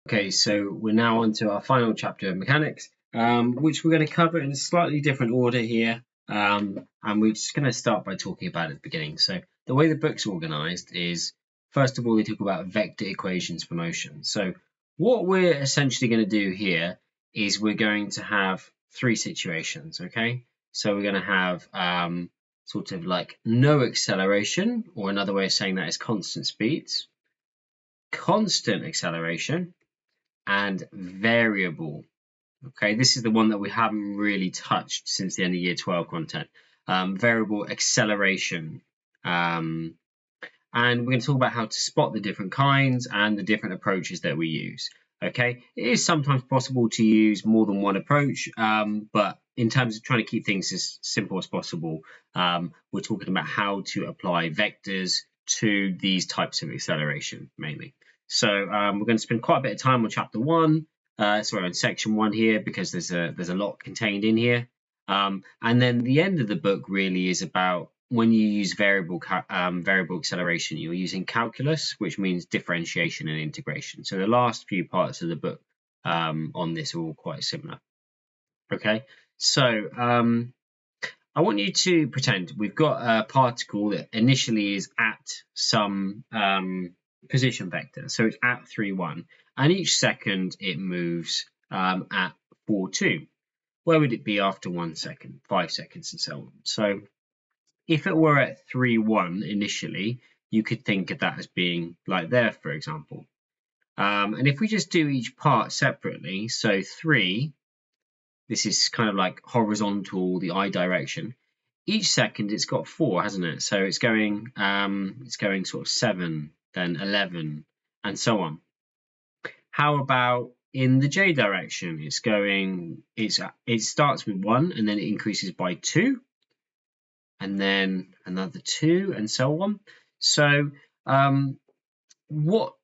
Okay, so we're now on to our final chapter of mechanics, which we're going to cover in a slightly different order here. And we're just going to start by talking about it at the beginning. So the way the book's organized is, first of all, they talk about vector equations for motion. So what we're essentially going to do here is we're going to have three situations, okay? So we're going to have sort of like no acceleration, or another way of saying that is constant speeds, constant acceleration, and variable. Okay, this is the one that we haven't really touched since the end of year 12 content. Variable acceleration. And we're going to talk about how to spot the different kinds and the different approaches that we use. Okay, it is sometimes possible to use more than one approach, but in terms of trying to keep things as simple as possible, we're talking about how to apply vectors to these types of acceleration mainly. So we're going to spend quite a bit of time on chapter 1, on section 1 here, because there's a lot contained in here. And then the end of the book really is about when you use variable acceleration, you're using calculus, which means differentiation and integration. So the last few parts of the book on this are all quite similar. Okay, so I want you to pretend we've got a particle that initially is at some position vector. So it's at 3, 1. And each second it moves at 4, 2. Where would it be after 1 second, 5 seconds, and so on? So if it were at 3, 1 initially, you could think of that as being like there, for example. And if we just do each part separately, so 3, this is kind of like horizontal, the I direction. Each second it's got 4, hasn't it? So it's going sort of 7, then 11, and so on. How about in the J direction? It starts with 1 and then it increases by 2, and then another 2, and so on. So what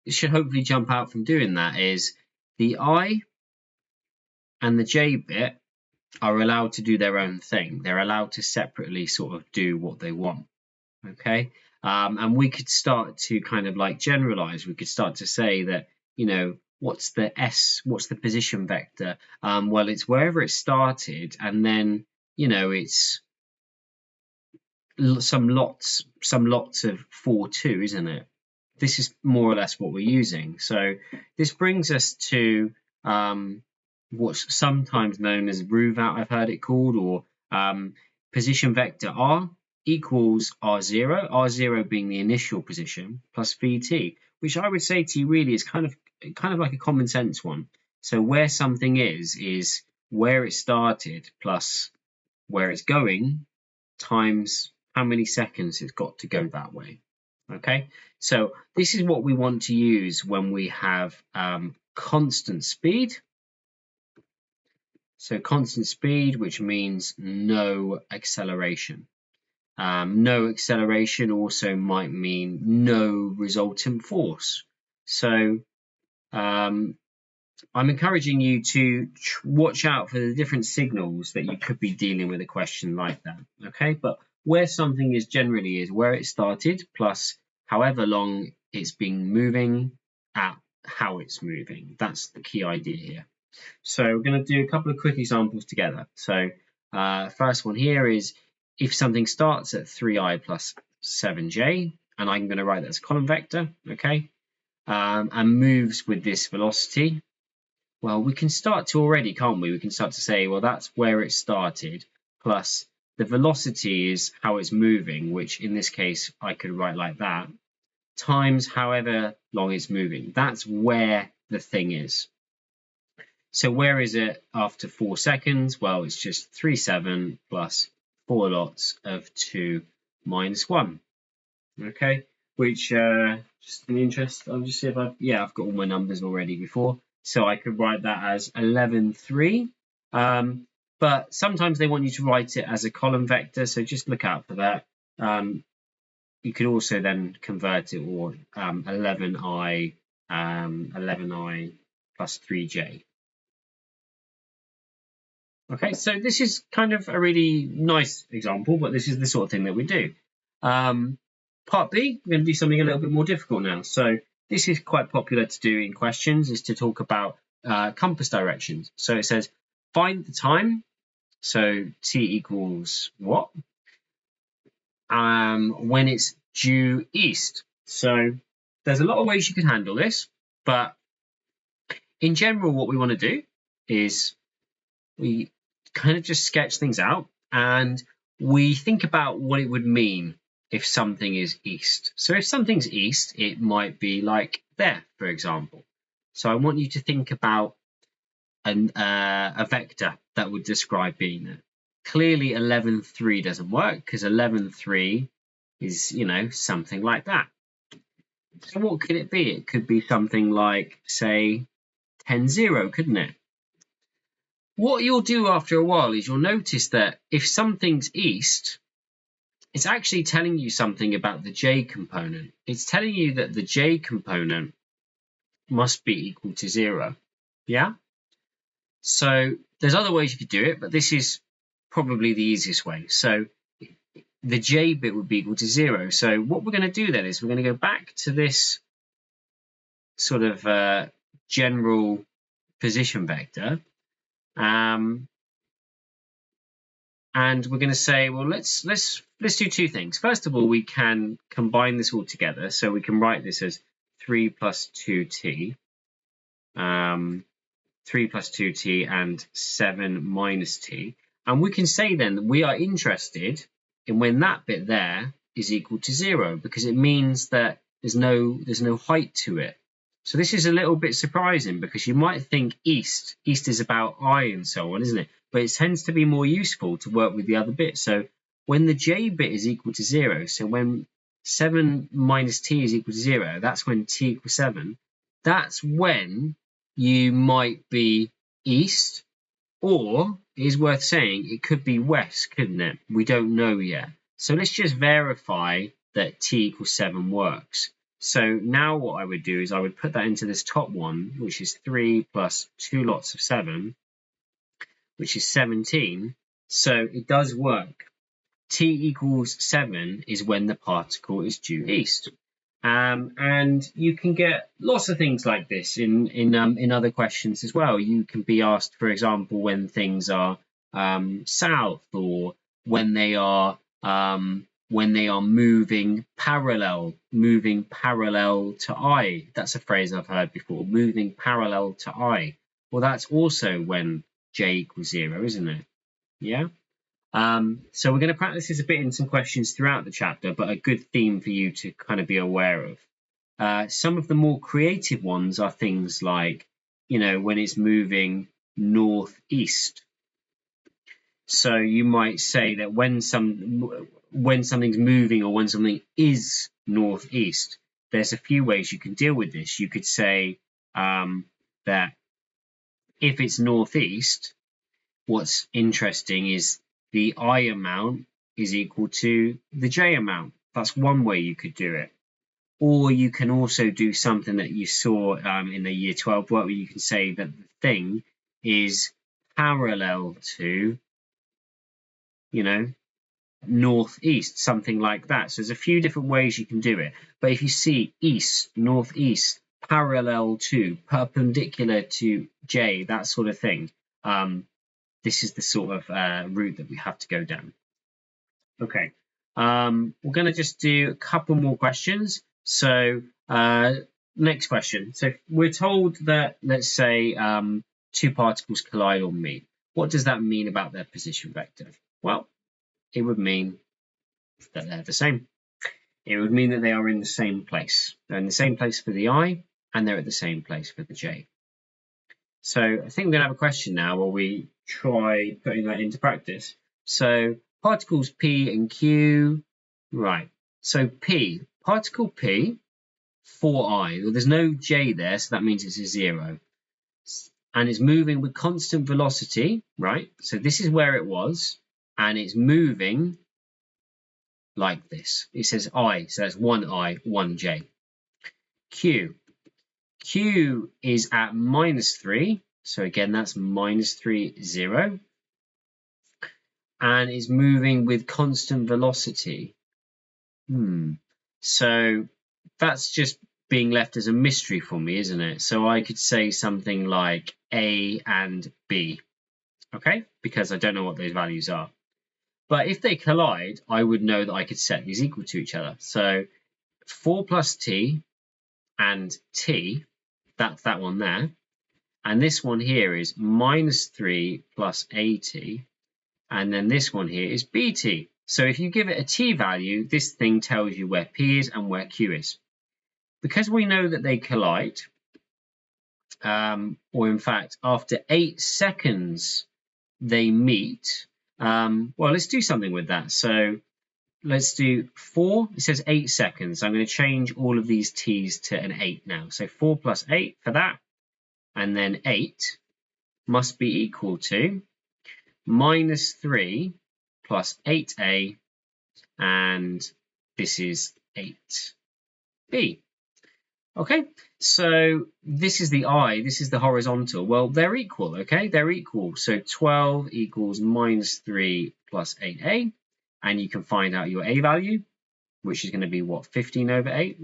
should hopefully jump out from doing that is the I and the J bit are allowed to do their own thing. They're allowed to separately sort of do what they want. Okay, and we could start to kind of like generalize. We could start to say that, what's the S? What's the position vector? Well, it's wherever it started, and then it's some lots of 4, 2, isn't it? This is more or less what we're using. So this brings us to what's sometimes known as RUVAT, I've heard it called, or position vector R equals R0, R0 being the initial position, plus VT, which I would say to you really is kind of like a common sense one. So where something is where it started plus where it's going times how many seconds it's got to go that way. Okay, so this is what we want to use when we have constant speed. So constant speed, which means no acceleration. No acceleration also might mean no resultant force. So I'm encouraging you to watch out for the different signals that you could be dealing with a question like that. Okay, but where something is generally is where it started plus however long it's been moving at how it's moving. That's the key idea here. So we're going to do a couple of quick examples together. So first one here is if something starts at 3i plus 7j, and I'm going to write that as a column vector, okay, and moves with this velocity. Well, we can start to already, can't we? We can start to say, well, that's where it started, plus the velocity is how it's moving, which in this case I could write like that, times however long it's moving. That's where the thing is. So where is it after 4 seconds? Well, it's just 3, 7 plus 4 lots of 2 minus 1. Okay, which just in the interest, I'll just see if I've got all my numbers already before. So I could write that as 11, 3. But sometimes they want you to write it as a column vector, so just look out for that. You could also then convert it, or 11i plus 3j. Okay, so this is kind of a really nice example, but this is the sort of thing that we do. Part B, we're going to do something a little bit more difficult now. So this is quite popular to do in questions, is to talk about compass directions. So it says, find the time. So t equals what? When it's due east. So there's a lot of ways you can handle this, but in general, what we want to do is we kind of just sketch things out and we think about what it would mean if something is east. So if something's east, it might be like there, for example. So I want you to think about a vector that would describe being there. Clearly 11,3 doesn't work because 11,3 is, something like that. So what could it be? It could be something like, say, 10,0, couldn't it? What you'll do after a while is you'll notice that if something's east, it's actually telling you something about the j component. It's telling you that the j component must be equal to 0. Yeah? So there's other ways you could do it, but this is probably the easiest way. So the j bit would be equal to 0. So what we're going to do then is we're going to go back to this sort of general position vector. And we're going to say, well, let's do two things. First of all, we can combine this all together. So we can write this as 3 plus 2t, 3 plus 2t and 7 minus t. And we can say then that we are interested in when that bit there is equal to 0, because it means that there's no height to it. So this is a little bit surprising because you might think east is about I and so on, isn't it? But it tends to be more useful to work with the other bit. So when the j bit is equal to 0, so when 7 minus t is equal to 0, that's when t equals 7. That's when you might be east, or it is worth saying it could be west, couldn't it? We don't know yet. So let's just verify that t equals 7 works. So now what I would do is I would put that into this top one, which is 3 plus 2 lots of 7, which is 17. So it does work. T equals 7 is when the particle is due east. And you can get lots of things like this in other questions as well. You can be asked, for example, when things are south, or when they are moving parallel to I. That's a phrase I've heard before, moving parallel to I. Well, that's also when j equals 0, isn't it? Yeah. So we're going to practice this a bit in some questions throughout the chapter, but a good theme for you to kind of be aware of. Some of the more creative ones are things like, when it's moving northeast. So you might say that when something's moving or when something is northeast, there's a few ways you can deal with this. You could say that if it's northeast, what's interesting is the I amount is equal to the j amount. That's one way you could do it. Or you can also do something that you saw in the year 12 work, where you can say that the thing is parallel to, northeast, something like that. So there's a few different ways you can do it. But if you see east, northeast, parallel to, perpendicular to j, that sort of thing, this is the sort of route that we have to go down. Okay, we're going to just do a couple more questions. So next question. So we're told that, let's say, two particles collide or meet. What does that mean about their position vector? Well, it would mean that they're the same. It would mean that they are in the same place. They're in the same place for the I, and they're at the same place for the j. So I think we're going to have a question now where we try putting that into practice. So particles P and Q, right. So P, particle P, 4I. Well, there's no j there, so that means it's a 0. And it's moving with constant velocity, right? So this is where it was, and it's moving like this. It says I, so that's 1I, 1j. Q is at -3, so again that's -3, 0, and is moving with constant velocity. So that's just being left as a mystery for me, isn't it? So I could say something like A and B, okay? Because I don't know what those values are. But if they collide, I would know that I could set these equal to each other. So 4 plus t and t, that's that one there. And this one here is minus 3 plus at. And then this one here is bt. So if you give it a t value, this thing tells you where p is and where q is. Because we know that they collide, or in fact, after 8 seconds, they meet. Well, let's do something with that. So let's do 4. It says 8 seconds. I'm going to change all of these t's to an 8 now. So 4 plus 8 for that. And then 8 must be equal to minus 3 plus 8a. And this is 8b. Okay, so this is the I, this is the horizontal. Well, they're equal, okay? They're equal. So 12 equals minus 3 plus 8a. And you can find out your a value, which is going to be, what, 15 over 8?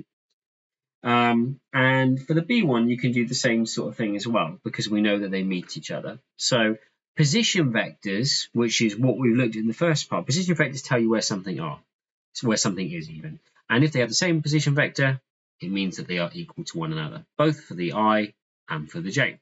And for the b one, you can do the same sort of thing as well, because we know that they meet each other. So position vectors, which is what we looked at in the first part, position vectors tell you where something are, so where something is even. And if they have the same position vector, it means that they are equal to one another, both for the I and for the j.